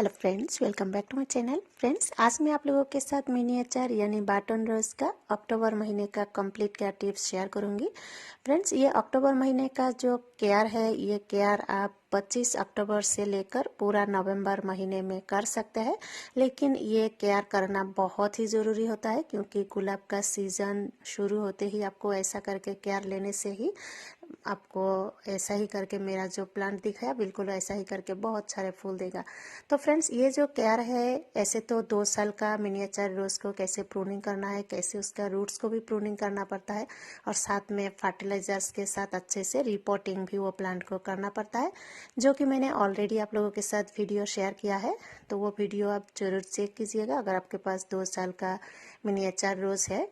Hello friends, welcome back to my channel. Friends, आज मैं आप लोगों के साथ मिनिएचर यानी बटन रोज का अक्टूबर महीने का कंप्लीट केयर टिप्स शेयर करूंगी। फ्रेंड्स, ये अक्टूबर महीने का जो केयर है, ये केयर आप 25 अक्टूबर से लेकर पूरा नवंबर महीने में कर सकते हैं। लेकिन ये केयर करना बहुत ही ज़रूरी होता है, क्योंकि गुलाब का सीज़न शुरू होते ही आपको ऐसा करके केयर लेने से ही आपको ऐसा ही करके मेरा जो प्लांट दिखाया बिल्कुल ऐसा ही करके बहुत सारे फूल देगा। तो फ्रेंड्स, ये जो केयर है, ऐसे तो 2 साल का मिनिएचर रोज को कैसे प्रूनिंग करना है, कैसे उसका रूट्स को भी प्रूनिंग करना पड़ता है, और साथ में फर्टिलाइजर्स के साथ अच्छे से रिपोर्टिंग भी वो प्लांट को करना पड़ता है, जो कि मैंने ऑलरेडी आप लोगों के साथ वीडियो शेयर किया है। तो वो वीडियो आप जरूर चेक कीजिएगा अगर आपके पास 2 साल का मिनिएचर रोज है।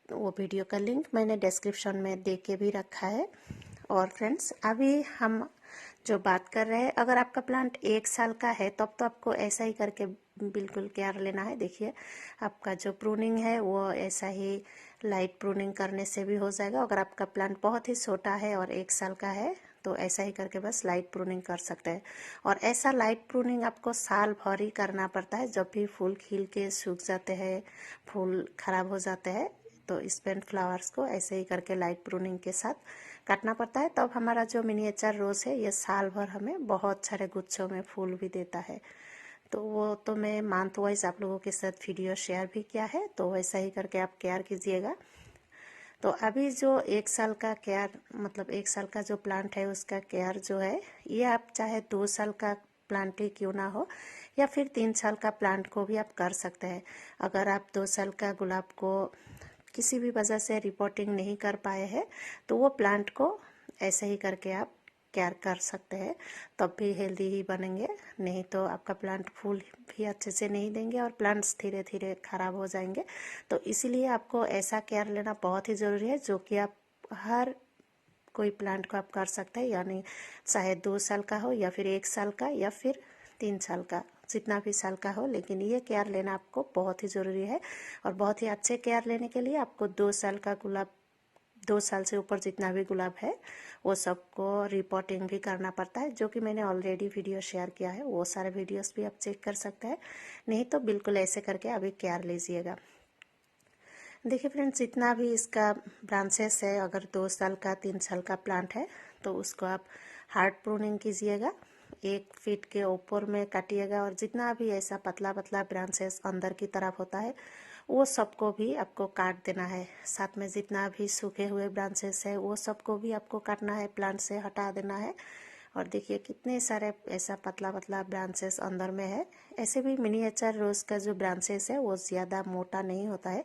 तो वो वीडियो का लिंक मैंने डिस्क्रिप्शन में दे के भी रखा है। और फ्रेंड्स, अभी हम जो बात कर रहे हैं, अगर आपका प्लांट 1 साल का है तब तो आपको ऐसा ही करके बिल्कुल केयर लेना है। देखिए, आपका जो प्रूनिंग है वो ऐसा ही लाइट प्रूनिंग करने से भी हो जाएगा। अगर आपका प्लांट बहुत ही छोटा है और 1 साल का है तो ऐसा ही करके बस लाइट प्रूनिंग कर सकते हैं। और ऐसा लाइट प्रूनिंग आपको साल भर ही करना पड़ता है। जब भी फूल खिल के सूख जाते हैं, फूल खराब हो जाते हैं, तो स्पेंट फ्लावर्स को ऐसे ही करके लाइट प्रूनिंग के साथ काटना पड़ता है। तब हमारा जो मिनिएचर रोज है ये साल भर हमें बहुत सारे गुच्छों में फूल भी देता है। तो वो तो मैं मंथ वाइज आप लोगों के साथ वीडियो शेयर भी किया है, तो वैसा ही करके आप केयर कीजिएगा। तो अभी जो 1 साल का केयर, मतलब 1 साल का जो प्लांट है उसका केयर जो है, ये आप चाहे 2 साल का प्लांट ही क्यों ना हो या फिर 3 साल का प्लांट को भी आप कर सकते हैं। अगर आप 2 साल का गुलाब को किसी भी वजह से रिपोर्टिंग नहीं कर पाए हैं तो वो प्लांट को ऐसे ही करके आप केयर कर सकते हैं, तब भी हेल्दी ही बनेंगे। नहीं तो आपका प्लांट फूल भी अच्छे से नहीं देंगे और प्लांट्स धीरे धीरे खराब हो जाएंगे। तो इसीलिए आपको ऐसा केयर लेना बहुत ही ज़रूरी है, जो कि आप हर कोई प्लांट को आप कर सकते हैं, यानी चाहे 2 साल का हो या फिर 1 साल का या फिर 3 साल का, जितना भी साल का हो। लेकिन ये केयर लेना आपको बहुत ही ज़रूरी है। और बहुत ही अच्छे केयर लेने के लिए आपको 2 साल का गुलाब, 2 साल से ऊपर जितना भी गुलाब है वो सबको रिपोर्टिंग भी करना पड़ता है, जो कि मैंने ऑलरेडी वीडियो शेयर किया है। वो सारे वीडियोस भी आप चेक कर सकते हैं। नहीं तो बिल्कुल ऐसे करके अभी केयर लीजिएगा। देखिए फ्रेंड्स, जितना भी इसका ब्रांचेस है, अगर 2 साल का 3 साल का प्लांट है तो उसको आप हार्ड प्रूनिंग कीजिएगा, 1 फीट के ऊपर में काटिएगा। और जितना भी ऐसा पतला पतला ब्रांचेस अंदर की तरफ होता है वो सबको भी आपको काट देना है। साथ में जितना भी सूखे हुए ब्रांचेस है वो सबको भी आपको काटना है, प्लांट से हटा देना है। और देखिए कितने सारे ऐसा पतला पतला ब्रांचेस अंदर में है। ऐसे भी मिनिएचर रोज का जो ब्रांचेस है वो ज़्यादा मोटा नहीं होता है,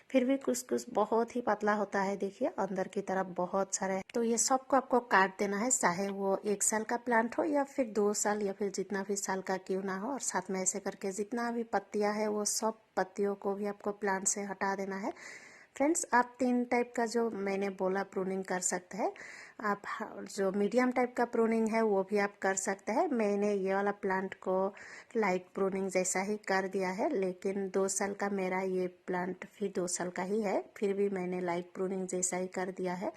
फिर भी कुछ कुछ बहुत ही पतला होता है। देखिए अंदर की तरफ बहुत सारे, तो ये सबको आपको काट देना है, चाहे वो 1 साल का प्लांट हो या फिर 2 साल या फिर जितना भी साल का क्यों ना हो। और साथ में ऐसे करके जितना भी पत्तियां है वो सब पत्तियों को भी आपको प्लांट से हटा देना है। फ्रेंड्स, आप 3 टाइप का जो मैंने बोला प्रूनिंग कर सकते हैं। आप जो मीडियम टाइप का प्रूनिंग है वो भी आप कर सकते हैं। मैंने ये वाला प्लांट को लाइट प्रूनिंग जैसा ही कर दिया है, लेकिन 2 साल का मेरा ये प्लांट भी 2 साल का ही है, फिर भी मैंने लाइट प्रूनिंग जैसा ही कर दिया है।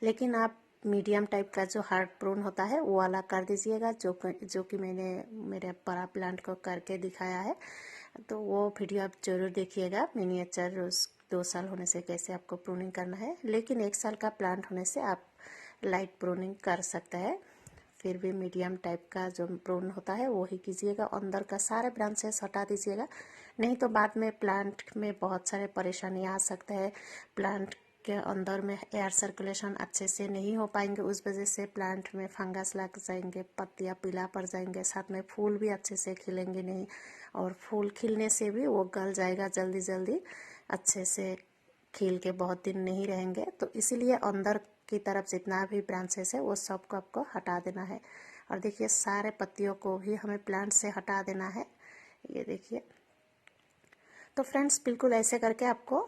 लेकिन आप मीडियम टाइप का जो हार्ड प्रून होता है वो वाला कर दीजिएगा, जो कि मैंने मेरे बड़ा प्लांट को करके दिखाया है। तो वो वीडियो आप जरूर देखिएगा। मिनिएचर रोज 2 साल होने से कैसे आपको प्रूनिंग करना है, लेकिन 1 साल का प्लांट होने से आप लाइट प्रूनिंग कर सकते हैं। फिर भी मीडियम टाइप का जो प्रून होता है वो ही कीजिएगा, अंदर का सारे ब्रांचेस हटा दीजिएगा। नहीं तो बाद में प्लांट में बहुत सारे परेशानी आ सकते हैं। प्लांट के अंदर में एयर सर्कुलेशन अच्छे से नहीं हो पाएंगे, उस वजह से प्लांट में फंगस लग जाएंगे, पत्तियां पीला पड़ जाएंगे, साथ में फूल भी अच्छे से खिलेंगे नहीं। और फूल खिलने से भी वो गल जाएगा जल्दी जल्दी, अच्छे से खिल के बहुत दिन नहीं रहेंगे। तो इसीलिए अंदर की तरफ जितना भी ब्रांचेस है वो सबको आपको हटा देना है। और देखिए सारे पत्तियों को भी हमें प्लांट से हटा देना है, ये देखिए। तो फ्रेंड्स, बिल्कुल ऐसे करके आपको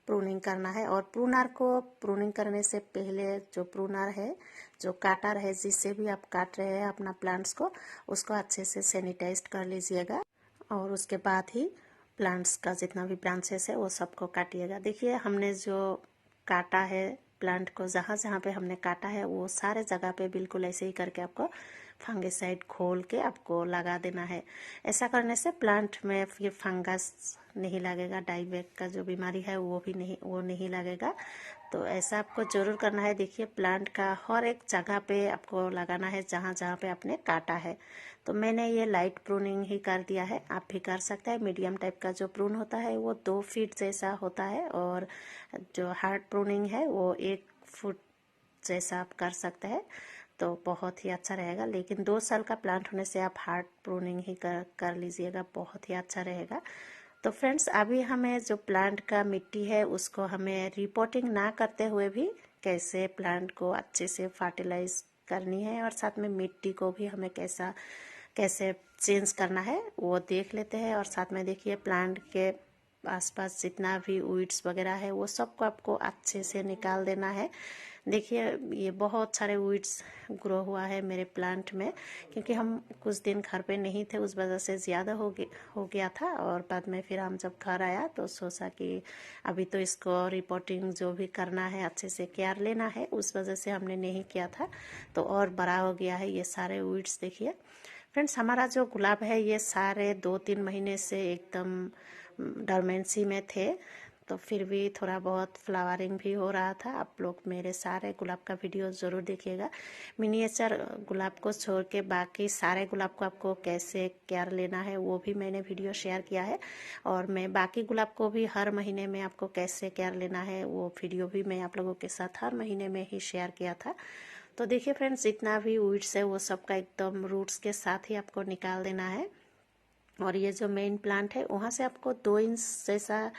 प्रूनिंग करना है। और प्रूनर को प्रूनिंग करने से पहले जो प्रूनर है, जो काटर है, जिससे भी आप काट रहे हैं अपना प्लांट्स को, उसको अच्छे से सैनिटाइज कर लीजिएगा। और उसके बाद ही प्लांट्स का जितना भी ब्रांचेस है वो सबको काटिएगा। देखिए हमने जो काटा है प्लांट को जहाँ जहाँ पे हमने काटा है वो सारे जगह पे बिल्कुल ऐसे ही करके आपको फंगिसाइड घोल के आपको लगा देना है। ऐसा करने से प्लांट में फिर फंगस नहीं लगेगा, डाईबैक का जो बीमारी है वो नहीं लगेगा। तो ऐसा आपको जरूर करना है। देखिए प्लांट का हर एक जगह पे आपको लगाना है जहाँ जहाँ पे आपने काटा है। तो मैंने ये लाइट प्रूनिंग ही कर दिया है, आप भी कर सकते हैं। मीडियम टाइप का जो प्रून होता है वो 2 फीट जैसा होता है, और जो हार्ड प्रूनिंग है वो 1 फुट जैसा आप कर सकते हैं। तो बहुत ही अच्छा रहेगा। लेकिन 2 साल का प्लांट होने से आप हार्ड प्रूनिंग ही कर लीजिएगा, बहुत ही अच्छा रहेगा। तो फ्रेंड्स अभी हमें जो प्लांट का मिट्टी है उसको हमें रिपोर्टिंग ना करते हुए भी कैसे प्लांट को अच्छे से फर्टिलाइज करनी है, और साथ में मिट्टी को भी हमें कैसे चेंज करना है वो देख लेते हैं। और साथ में देखिए प्लांट के आसपास जितना भी वीड्स वगैरह है वो सबको आपको अच्छे से निकाल देना है। देखिए ये बहुत सारे वीड्स ग्रो हुआ है मेरे प्लांट में, क्योंकि हम कुछ दिन घर पे नहीं थे, उस वजह से ज़्यादा हो गया था। और बाद में फिर हम जब घर आया तो सोचा कि अभी तो इसको रिपोर्टिंग जो भी करना है, अच्छे से केयर लेना है, उस वजह से हमने नहीं किया था। तो और बड़ा हो गया है ये सारे वीड्स। देखिए फ्रेंड्स हमारा जो गुलाब है ये सारे 2-3 महीने से एकदम डोरमेंसी में थे, तो फिर भी थोड़ा बहुत फ्लावरिंग भी हो रहा था। आप लोग मेरे सारे गुलाब का वीडियो ज़रूर देखिएगा। मिनिएचर गुलाब को छोड़ के बाकी सारे गुलाब को आपको कैसे केयर लेना है वो भी मैंने वीडियो शेयर किया है, और मैं बाकी गुलाब को भी हर महीने में आपको कैसे केयर लेना है वो वीडियो भी मैं आप लोगों के साथ हर महीने में ही शेयर किया था। तो देखिए फ्रेंड्स जितना भी वीड्स है वो सबका एकदम रूट्स के साथ ही आपको निकाल देना है। और ये जो मेन प्लांट है वहाँ से आपको 2 इंच जैसा,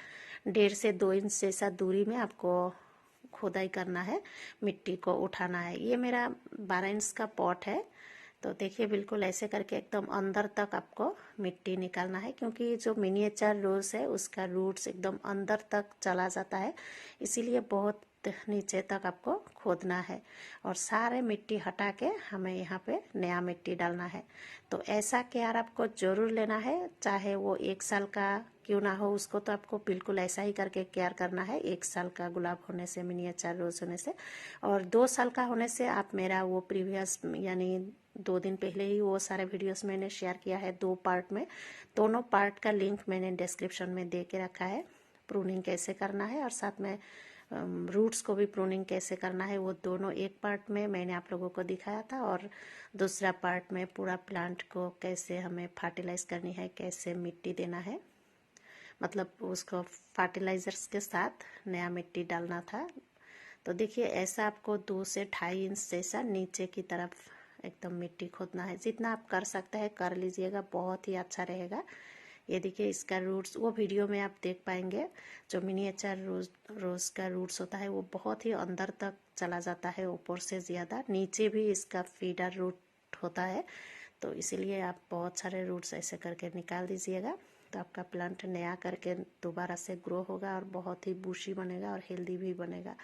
1.5 से 2 इंच जैसा दूरी में आपको खुदाई करना है, मिट्टी को उठाना है। ये मेरा 12 इंच का पॉट है। तो देखिए बिल्कुल ऐसे करके एकदम अंदर तक आपको मिट्टी निकालना है, क्योंकि जो मिनिएचर रोज है उसका रूट्स एकदम अंदर तक चला जाता है, इसीलिए बहुत नीचे तक आपको खोदना है। और सारे मिट्टी हटा के हमें यहाँ पे नया मिट्टी डालना है। तो ऐसा केयर आपको जरूर लेना है, चाहे वो 1 साल का क्यों ना हो, उसको तो आपको बिल्कुल ऐसा ही करके केयर करना है। 1 साल का गुलाब होने से, मिनिएचर रोज होने से, और 2 साल का होने से आप मेरा वो प्रीवियस यानी 2 दिन पहले ही वो सारे वीडियोस मैंने शेयर किया है 2 पार्ट में। दोनों पार्ट का लिंक मैंने डिस्क्रिप्शन में दे के रखा है। प्रूनिंग कैसे करना है और साथ में रूट्स को भी प्रूनिंग कैसे करना है, वो दोनों एक पार्ट में मैंने आप लोगों को दिखाया था, और दूसरा पार्ट में पूरा प्लांट को कैसे हमें फर्टिलाइज करनी है, कैसे मिट्टी देना है, मतलब उसको फर्टिलाइजर्स के साथ नया मिट्टी डालना था। तो देखिए ऐसा आपको 2 से 2.5 इंच जैसा नीचे की तरफ एकदम मिट्टी खोदना है। जितना आप कर सकते हैं कर लीजिएगा, बहुत ही अच्छा रहेगा। ये देखिए इसका रूट्स वो वीडियो में आप देख पाएंगे। जो मिनिएचर रोज का रूट्स होता है वो बहुत ही अंदर तक चला जाता है, ऊपर से ज़्यादा नीचे भी इसका फीडर रूट होता है। तो इसीलिए आप बहुत सारे रूट्स ऐसे करके निकाल दीजिएगा, तो आपका प्लांट नया करके दोबारा से ग्रो होगा और बहुत ही बुशी बनेगा और हेल्दी भी बनेगा।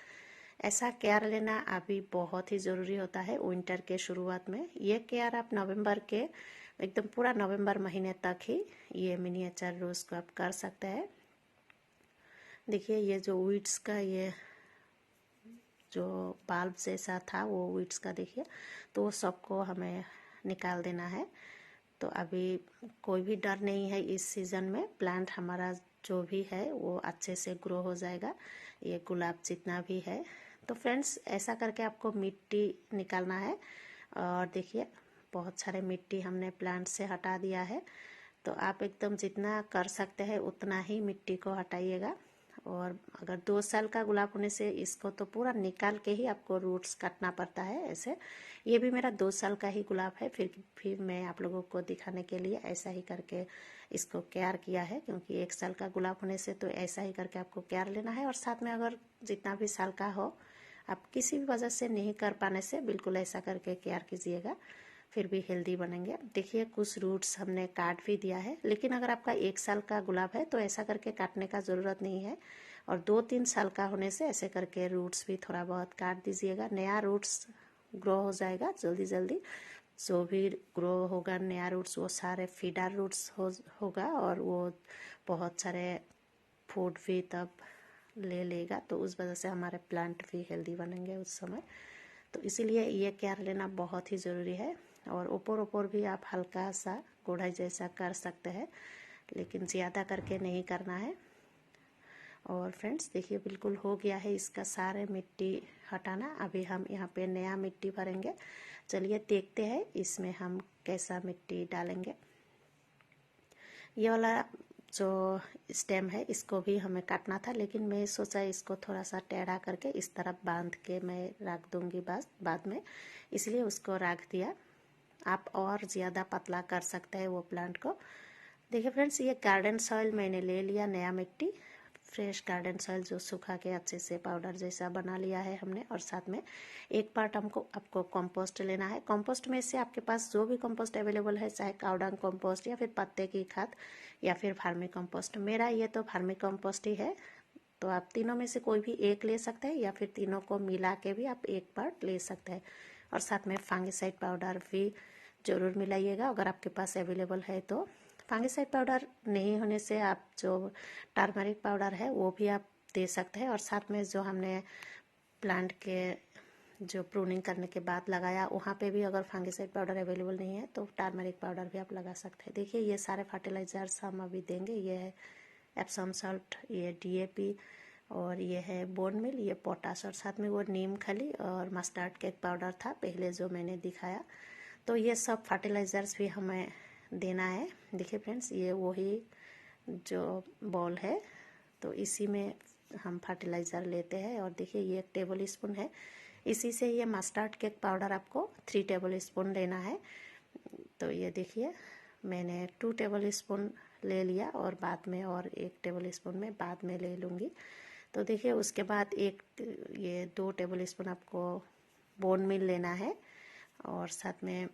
ऐसा केयर लेना अभी बहुत ही ज़रूरी होता है विंटर के शुरुआत में। ये केयर आप नवंबर के एकदम पूरा नवंबर महीने तक ही ये मिनिएचर रोज को आप कर सकते हैं। देखिए ये जो वीड्स का ये जो बाल्ब जैसा था वो वीड्स का देखिए, तो वो सबको हमें निकाल देना है। तो अभी कोई भी डर नहीं है इस सीज़न में, प्लांट हमारा जो भी है वो अच्छे से ग्रो हो जाएगा, ये गुलाब जितना भी है। तो फ्रेंड्स ऐसा करके आपको मिट्टी निकालना है। और देखिए बहुत सारे मिट्टी हमने प्लांट से हटा दिया है। तो आप एकदम जितना कर सकते हैं उतना ही मिट्टी को हटाइएगा। और अगर 2 साल का गुलाब होने से इसको तो पूरा निकाल के ही आपको रूट्स काटना पड़ता है ऐसे। ये भी मेरा 2 साल का ही गुलाब है, फिर मैं आप लोगों को दिखाने के लिए ऐसा ही करके इसको केयर किया है, क्योंकि 1 साल का गुलाब होने से तो ऐसा ही करके आपको केयर लेना है। और साथ में अगर जितना भी साल का हो, आप किसी भी वजह से नहीं कर पाने से बिल्कुल ऐसा करके केयर कीजिएगा, फिर भी हेल्दी बनेंगे। देखिए कुछ रूट्स हमने काट भी दिया है, लेकिन अगर आपका 1 साल का गुलाब है तो ऐसा करके काटने का ज़रूरत नहीं है। और 2-3 साल का होने से ऐसे करके रूट्स भी थोड़ा बहुत काट दीजिएगा, नया रूट्स ग्रो हो जाएगा जल्दी जल्दी। जो भी ग्रो होगा नया रूट्स वो सारे फीडर रूट्स होगा, और वो बहुत सारे फूड भी तब ले लेगा, तो उस वजह से हमारे प्लांट भी हेल्दी बनेंगे उस समय। तो इसीलिए ये केयर लेना बहुत ही ज़रूरी है। और ऊपर भी आप हल्का सा गुड़ाई जैसा कर सकते हैं, लेकिन ज़्यादा करके नहीं करना है। और फ्रेंड्स देखिए बिल्कुल हो गया है इसका सारे मिट्टी हटाना। अभी हम यहाँ पे नया मिट्टी भरेंगे। चलिए देखते हैं इसमें हम कैसा मिट्टी डालेंगे। ये वाला जो स्टेम है इसको भी हमें काटना था, लेकिन मैं सोचा इसको थोड़ा सा टेढ़ा करके इस तरफ बांध के मैं रख दूंगी बाद में, इसलिए उसको रख दिया। आप और ज़्यादा पतला कर सकते हैं वो प्लांट को। देखिए फ्रेंड्स, ये गार्डन सॉइल मैंने ले लिया, नया मिट्टी, फ्रेश गार्डन सॉइल जो सूखा के अच्छे से पाउडर जैसा बना लिया है हमने। और साथ में एक पार्ट आपको कंपोस्ट लेना है। कंपोस्ट में से आपके पास जो भी कंपोस्ट अवेलेबल है, चाहे काउडंग कंपोस्ट या फिर पत्ते की खाद या फिर फार्मी कंपोस्ट। मेरा ये तो फार्मी कंपोस्ट ही है, तो आप तीनों में से कोई भी एक ले सकते हैं या फिर तीनों को मिला के भी आप एक पार्ट ले सकते हैं। और साथ में फंगिसाइड पाउडर भी ज़रूर मिलाइएगा अगर आपके पास अवेलेबल है तो। फंगिसाइड पाउडर नहीं होने से आप जो टर्मरिक पाउडर है वो भी आप दे सकते हैं। और साथ में जो हमने प्लांट के जो प्रूनिंग करने के बाद लगाया, वहाँ पे भी अगर फंगिसाइड पाउडर अवेलेबल नहीं है तो टर्मरिक पाउडर भी आप लगा सकते हैं। देखिए ये सारे फर्टिलाइजर्स हम अभी देंगे। ये है एप्सम सॉल्ट, ये DAP, और ये है बोन मिल, ये पोटाश, और साथ में वो नीम खली और मस्टर्ड केक पाउडर था पहले जो मैंने दिखाया। तो ये सब फर्टिलाइजर्स भी हमें देना है। देखिए फ्रेंड्स, ये वही जो बॉल है, तो इसी में हम फर्टिलाइज़र लेते हैं। और देखिए ये 1 टेबल स्पून है, इसी से ये मस्टर्ड केक पाउडर आपको 3 टेबल स्पून लेना है। तो ये देखिए मैंने 2 टेबल स्पून ले लिया और बाद में और 1 टेबल स्पून में बाद में ले लूँगी। तो देखिए उसके बाद ये 2 टेबल स्पून आपको बोन मिल लेना है। और साथ में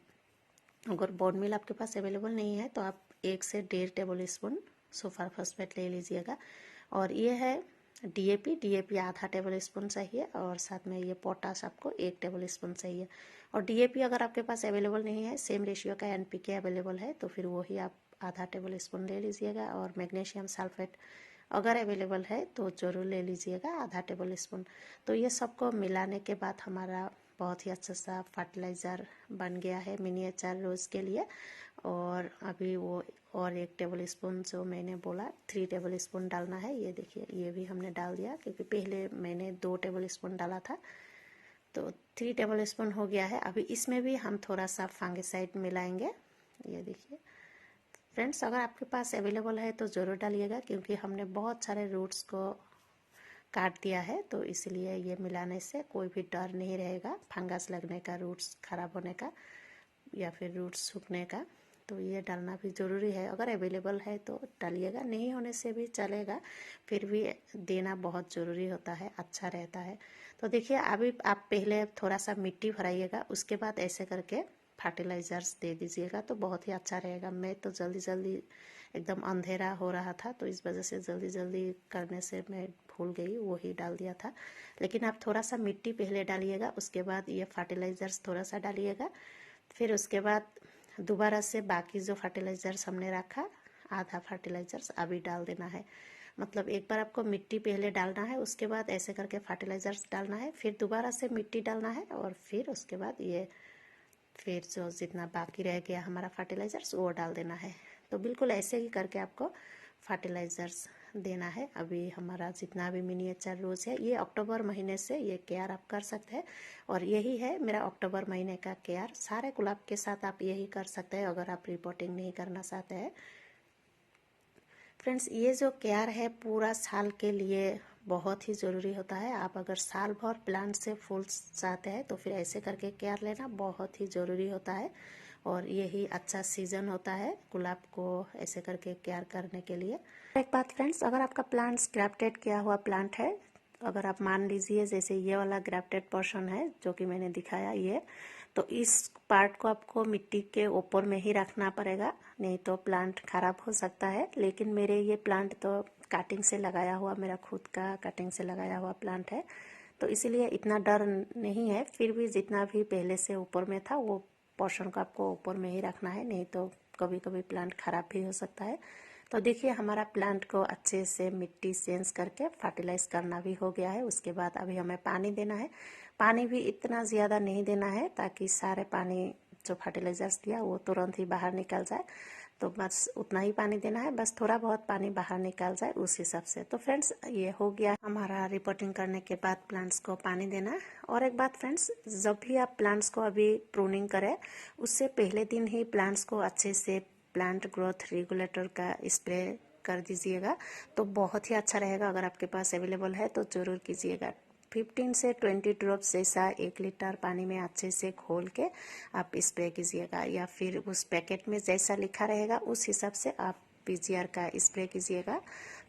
अगर बोन मिल आपके पास अवेलेबल नहीं है तो आप 1 से 1.5 टेबल स्पून सुपर फॉस्फेट ले लीजिएगा। और ये है DAP आधा टेबल स्पून चाहिए। और साथ में ये पोटाश आपको 1 टेबल स्पून चाहिए। और DAP अगर आपके पास अवेलेबल नहीं है, सेम रेशियो का NPK अवेलेबल है, तो फिर वही आप आधा टेबल स्पून ले लीजिएगा। और मैग्नीशियम सल्फेट अगर अवेलेबल है तो ज़रूर ले लीजिएगा, आधा टेबल स्पून। तो ये सबको मिलाने के बाद हमारा बहुत ही अच्छा सा फर्टिलाइज़र बन गया है मिनिएचर रोज़ के लिए। और अभी वो और 1 टेबल स्पून जो मैंने बोला 3 टेबल स्पून डालना है, ये देखिए ये भी हमने डाल दिया, क्योंकि पहले मैंने 2 टेबल स्पून डाला था। तो 3 टेबल स्पून हो गया है। अभी इसमें भी हम थोड़ा सा फंगिसाइड मिलाएंगे। ये देखिए फ्रेंड्स, अगर आपके पास अवेलेबल है तो ज़रूर डालिएगा, क्योंकि हमने बहुत सारे रूट्स को काट दिया है, तो इसलिए ये मिलाने से कोई भी डर नहीं रहेगा फंगस लगने का, रूट्स खराब होने का या फिर रूट्स सूखने का। तो ये डालना भी ज़रूरी है। अगर अवेलेबल है तो डालिएगा, नहीं होने से भी चलेगा, फिर भी देना बहुत ज़रूरी होता है, अच्छा रहता है। तो देखिए अभी आप पहले थोड़ा सा मिट्टी भराइएगा, उसके बाद ऐसे करके फर्टिलाइज़र्स दे दीजिएगा तो बहुत ही अच्छा रहेगा। मैं तो जल्दी एकदम अंधेरा हो रहा था, तो इस वजह से जल्दी करने से मैं भूल गई, वही डाल दिया था। लेकिन आप थोड़ा सा मिट्टी पहले डालिएगा, उसके बाद ये फर्टिलाइज़र्स थोड़ा सा डालिएगा, फिर उसके बाद दोबारा से बाकी जो फर्टिलाइज़र्स हमने रखा, आधा फर्टिलाइज़र्स अभी डाल देना है। मतलब एक बार आपको मिट्टी पहले डालना है, उसके बाद ऐसे करके फर्टिलाइज़र्स डालना है, फिर दोबारा से मिट्टी डालना है, और फिर उसके बाद ये फिर जो जितना बाकी रह गया हमारा फर्टिलाइज़र्स वो डाल देना है। तो बिल्कुल ऐसे ही करके आपको फर्टिलाइज़र्स देना है। अभी हमारा जितना भी मिनिएचर रोज़ है, ये अक्टूबर महीने से ये केयर आप कर सकते हैं। और यही है मेरा अक्टूबर महीने का केयर। सारे गुलाब के साथ आप यही कर सकते हैं अगर आप रिपोर्टिंग नहीं करना चाहते हैं। फ्रेंड्स, ये जो केयर है पूरा साल के लिए बहुत ही ज़रूरी होता है। आप अगर साल भर प्लांट से फूल चाहते हैं तो फिर ऐसे करके केयर लेना बहुत ही ज़रूरी होता है। और यही अच्छा सीज़न होता है गुलाब को ऐसे करके केयर करने के लिए। एक बात फ्रेंड्स, अगर आपका प्लांट ग्राफ्टेड किया हुआ प्लांट है, अगर आप मान लीजिए जैसे ये वाला ग्राफ्टेड पोर्शन है जो कि मैंने दिखाया ये, तो इस पार्ट को आपको मिट्टी के ऊपर में ही रखना पड़ेगा, नहीं तो प्लांट खराब हो सकता है। लेकिन मेरे ये प्लांट तो कटिंग से लगाया हुआ, मेरा खुद का कटिंग से लगाया हुआ प्लांट है, तो इसीलिए इतना डर नहीं है। फिर भी जितना भी पहले से ऊपर में था वो पोर्शन को आपको ऊपर में ही रखना है, नहीं तो कभी कभी प्लांट खराब भी हो सकता है। तो देखिए हमारा प्लांट को अच्छे से मिट्टी चेंज करके फर्टिलाइज करना भी हो गया है। उसके बाद अभी हमें पानी देना है। पानी भी इतना ज़्यादा नहीं देना है ताकि सारे पानी जो फर्टिलाइजर्स दिया वो तुरंत ही बाहर निकल जाए। तो बस उतना ही पानी देना है, बस थोड़ा बहुत पानी बाहर निकल जाए उस हिसाब से। तो फ्रेंड्स ये हो गया हमारा रिपोर्टिंग करने के बाद प्लांट्स को पानी देना है। और एक बात फ्रेंड्स, जब भी आप प्लांट्स को अभी प्रूनिंग करें उससे पहले दिन ही प्लांट्स को अच्छे से प्लांट ग्रोथ रेगुलेटर का स्प्रे कर दीजिएगा, तो बहुत ही अच्छा रहेगा। अगर आपके पास अवेलेबल है तो ज़रूर कीजिएगा। 15 से 20 ड्रॉप्स जैसा 1 लीटर पानी में अच्छे से घोल के आप स्प्रे कीजिएगा, या फिर उस पैकेट में जैसा लिखा रहेगा उस हिसाब से आप पीजीआर का स्प्रे कीजिएगा।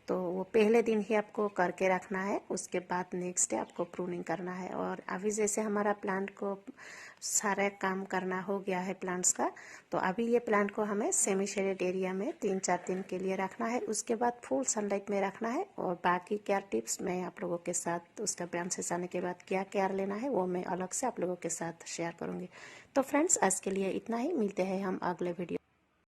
तो वो पहले दिन ही आपको करके रखना है, उसके बाद नेक्स्ट डे आपको प्रूनिंग करना है। और अभी जैसे हमारा प्लांट को सारा काम करना हो गया है प्लांट्स का, तो अभी ये प्लांट को हमें सेमी शेडेड एरिया में 3-4 दिन के लिए रखना है। उसके बाद फुल सनलाइट में रखना है। और बाकी केयर टिप्स मैं आप लोगों के साथ उसका ब्रांचेस आने के बाद क्या केयर लेना है वो मैं अलग से आप लोगों के साथ शेयर करूँगी। तो फ्रेंड्स आज के लिए इतना ही, मिलते हैं हम अगले वीडियो।